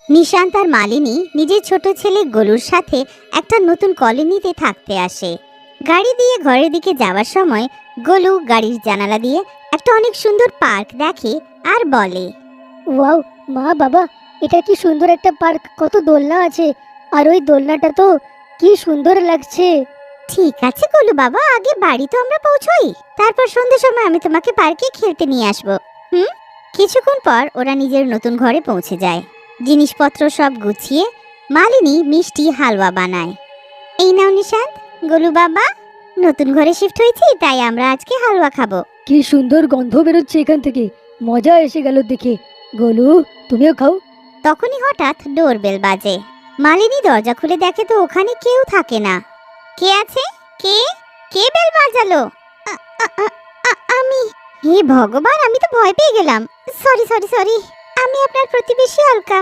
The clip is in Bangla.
নিশান্ত আর মালিনী নিজের ছোট ছেলে গোলুর সাথে একটা নতুন কলোনিতে থাকতে আসে। গাড়ি দিয়ে ঘরের দিকে যাওয়ার সময় গোলু গাড়ির জানালা দিয়ে একটা অনেক সুন্দর পার্ক দেখে আর বলে, ওয়াও মা বাবা, এটা কি সুন্দর একটা পার্ক, কত দোলনা আছে, আর ওই দোলনাটা তো কি সুন্দর লাগছে। ঠিক আছে গোলু বাবা, আগে বাড়ি তো আমরা পৌঁছই, তারপর সন্ধ্যের সময় আমি তোমাকে পার্কে খেলতে নিয়ে আসবো। কিছুক্ষণ পর ওরা নিজের নতুন ঘরে পৌঁছে যায়। জিনিসপত্র সব গুছিয়ে মালিনী মিষ্টি হালুয়া বানায়। এই নাও নিশান্ত, গোলু বাবা, নতুন ঘরে শিফট হয়েছি তাই আমরা আজকে হালুয়া খাবো। কি সুন্দর গন্ধ বেরোচ্ছে এখান থেকে, মজা এসে গেল দেখে। গোলু, তুমিও খাও। তখনই হঠাৎ ডোরবেল বাজে। মালিনী দরজা খুলে দেখে তো ওখানে কেউ থাকে না। কে আছে? কে কে বেল বাজালো? আমি। হে ভগবান, আমি তো ভয় পেয়ে গেলাম। সরি সরি সরি, আমি আপনার প্রতিবেশী অলকা।